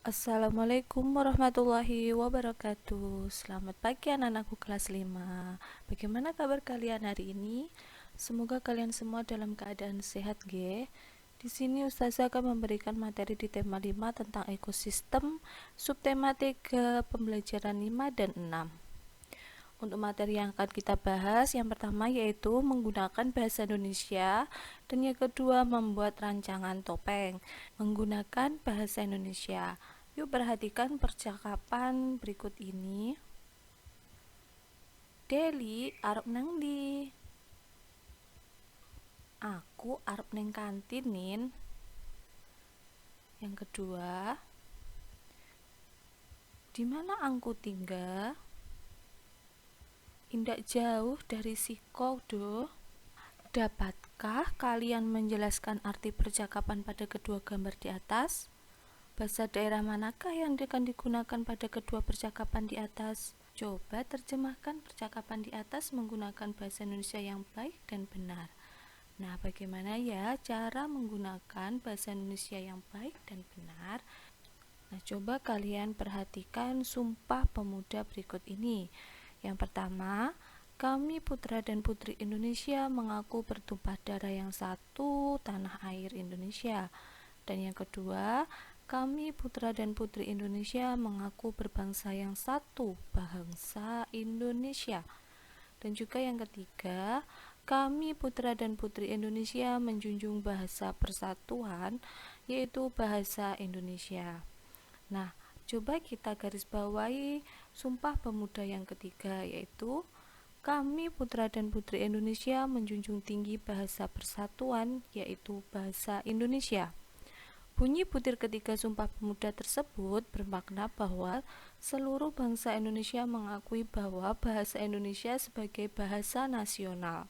Assalamualaikum warahmatullahi wabarakatuh. Selamat pagi anak-anakku kelas 5. Bagaimana kabar kalian hari ini? Semoga kalian semua dalam keadaan sehat, G. Di sini Ustazah akan memberikan materi di tema 5 tentang ekosistem, subtema 3 pembelajaran 5 dan 6. Untuk materi yang akan kita bahas, yang pertama yaitu menggunakan bahasa Indonesia, dan yang kedua membuat rancangan topeng menggunakan bahasa Indonesia. Yuk perhatikan percakapan berikut ini. Deli arep nang ndi? Aku arep neng kantin, Nin. Yang kedua, di mana angku tinggal? Indak jauh dari siko, do. Dapatkah kalian menjelaskan arti percakapan pada kedua gambar di atas? Bahasa daerah manakah yang akan digunakan pada kedua percakapan di atas? Coba terjemahkan percakapan di atas menggunakan bahasa Indonesia yang baik dan benar. Nah, bagaimana ya cara menggunakan bahasa Indonesia yang baik dan benar? Nah, coba kalian perhatikan sumpah pemuda berikut ini. Yang pertama, kami putra dan putri Indonesia mengaku bertumpah darah yang satu, tanah air Indonesia. Dan yang kedua, kami putra dan putri Indonesia mengaku berbangsa yang satu, bangsa Indonesia. Dan juga yang ketiga, kami putra dan putri Indonesia menjunjung bahasa persatuan, yaitu bahasa Indonesia. Nah, coba kita garis bawahi sumpah pemuda yang ketiga, yaitu kami putra dan putri Indonesia menjunjung tinggi bahasa persatuan, yaitu bahasa Indonesia. Bunyi butir ketiga sumpah pemuda tersebut bermakna bahwa seluruh bangsa Indonesia mengakui bahwa bahasa Indonesia sebagai bahasa nasional.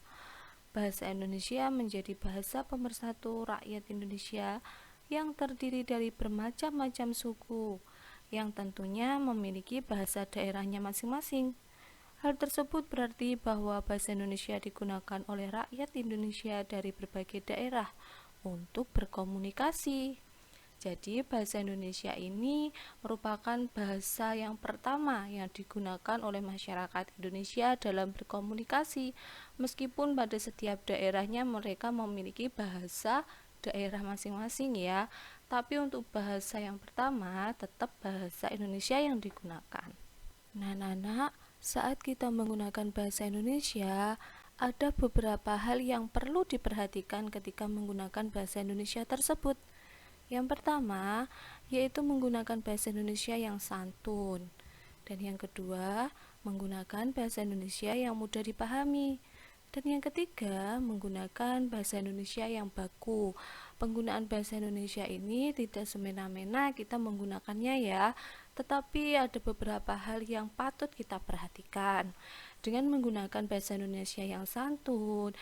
Bahasa Indonesia menjadi bahasa pemersatu rakyat Indonesia yang terdiri dari bermacam-macam suku, yang tentunya memiliki bahasa daerahnya masing-masing. Hal tersebut berarti bahwa bahasa Indonesia digunakan oleh rakyat Indonesia dari berbagai daerah untuk berkomunikasi. Jadi bahasa Indonesia ini merupakan bahasa yang pertama yang digunakan oleh masyarakat Indonesia dalam berkomunikasi. Meskipun pada setiap daerahnya mereka memiliki bahasa daerah masing-masing ya, tapi untuk bahasa yang pertama tetap bahasa Indonesia yang digunakan. Nah, Nana, saat kita menggunakan bahasa Indonesia, ada beberapa hal yang perlu diperhatikan ketika menggunakan bahasa Indonesia tersebut. Yang pertama, yaitu menggunakan bahasa Indonesia yang santun. Dan yang kedua, menggunakan bahasa Indonesia yang mudah dipahami. Dan yang ketiga, menggunakan bahasa Indonesia yang baku. Penggunaan bahasa Indonesia ini tidak semena-mena kita menggunakannya ya, tetapi ada beberapa hal yang patut kita perhatikan. Dengan menggunakan bahasa Indonesia yang santun,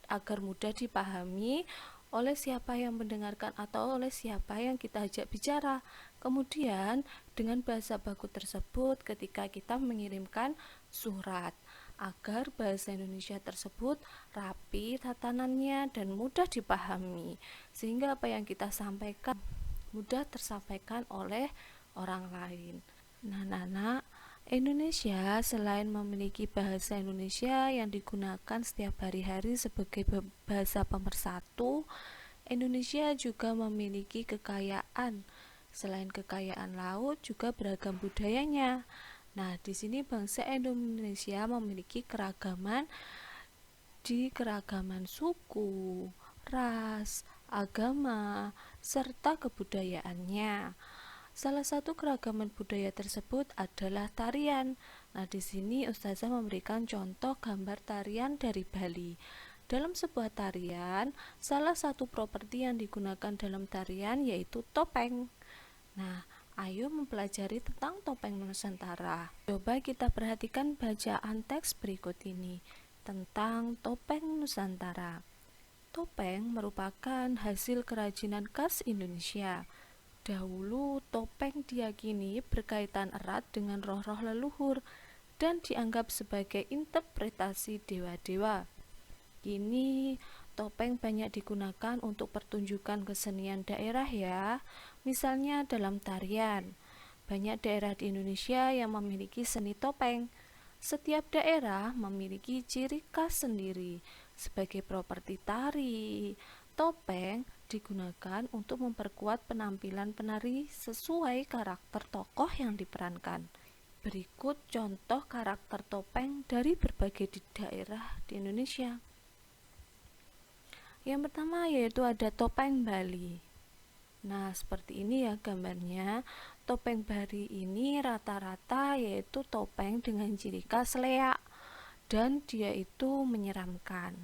agar mudah dipahami oleh siapa yang mendengarkan atau oleh siapa yang kita ajak bicara. Kemudian, dengan bahasa baku tersebut ketika kita mengirimkan surat, agar bahasa Indonesia tersebut rapi tatanannya dan mudah dipahami, sehingga apa yang kita sampaikan mudah tersampaikan oleh orang lain. Nah, Nana, Indonesia selain memiliki bahasa Indonesia yang digunakan setiap hari-hari sebagai bahasa pemersatu, Indonesia juga memiliki kekayaan. Selain kekayaan laut, juga beragam budayanya. Nah, di sini bangsa Indonesia memiliki keragaman suku, ras, agama, serta kebudayaannya. Salah satu keragaman budaya tersebut adalah tarian. Nah, di sini Ustazah memberikan contoh gambar tarian dari Bali. Dalam sebuah tarian, salah satu properti yang digunakan dalam tarian yaitu topeng. Nah, ayo mempelajari tentang topeng Nusantara. Coba kita perhatikan bacaan teks berikut ini tentang topeng Nusantara. Topeng merupakan hasil kerajinan khas Indonesia. Dahulu, topeng diyakini berkaitan erat dengan roh-roh leluhur dan dianggap sebagai interpretasi dewa-dewa. Kini, topeng banyak digunakan untuk pertunjukan kesenian daerah ya. Misalnya dalam tarian, banyak daerah di Indonesia yang memiliki seni topeng. Setiap daerah memiliki ciri khas sendiri. Sebagai properti tari, topeng digunakan untuk memperkuat penampilan penari sesuai karakter tokoh yang diperankan. Berikut contoh karakter topeng dari berbagai daerah di Indonesia. Yang pertama yaitu ada topeng Bali. Nah, seperti ini ya gambarnya. Topeng Bali ini rata-rata yaitu topeng dengan ciri khas leak dan dia itu menyeramkan.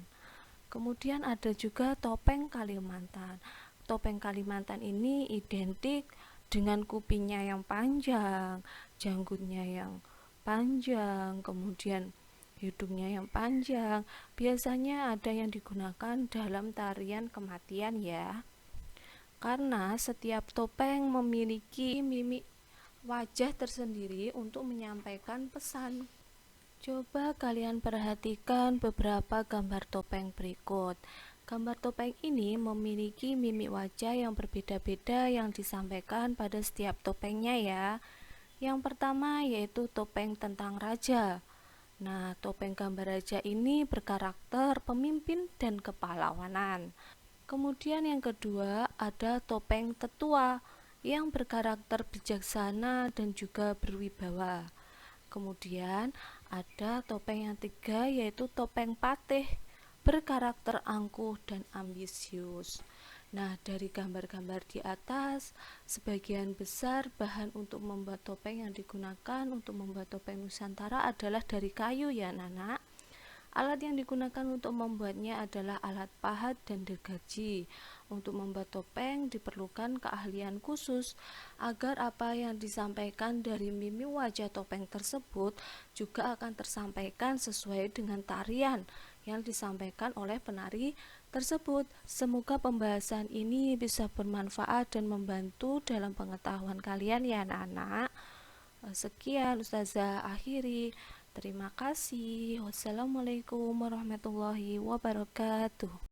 Kemudian ada juga topeng Kalimantan. Topeng Kalimantan ini identik dengan kupingnya yang panjang, janggutnya yang panjang, kemudian hidungnya yang panjang. Biasanya ada yang digunakan dalam tarian kematian ya. Karena setiap topeng memiliki mimik wajah tersendiri untuk menyampaikan pesan. Coba kalian perhatikan beberapa gambar topeng berikut. Gambar topeng ini memiliki mimik wajah yang berbeda-beda yang disampaikan pada setiap topengnya ya. Yang pertama yaitu topeng tentang raja. Nah, topeng gambar raja ini berkarakter pemimpin dan kepahlawanan. Kemudian yang kedua ada topeng tetua yang berkarakter bijaksana dan juga berwibawa. Kemudian ada topeng yang ketiga yaitu topeng patih berkarakter angkuh dan ambisius. Nah, dari gambar-gambar di atas, sebagian besar bahan untuk membuat topeng yang digunakan untuk membuat topeng Nusantara adalah dari kayu ya, Nana. Alat yang digunakan untuk membuatnya adalah alat pahat dan gergaji. Untuk membuat topeng diperlukan keahlian khusus agar apa yang disampaikan dari mimik wajah topeng tersebut juga akan tersampaikan sesuai dengan tarian yang disampaikan oleh penari tersebut. Semoga pembahasan ini bisa bermanfaat dan membantu dalam pengetahuan kalian ya anak-anak. Sekian Ustazah akhiri. Terima kasih. Wassalamualaikum warahmatullahi wabarakatuh.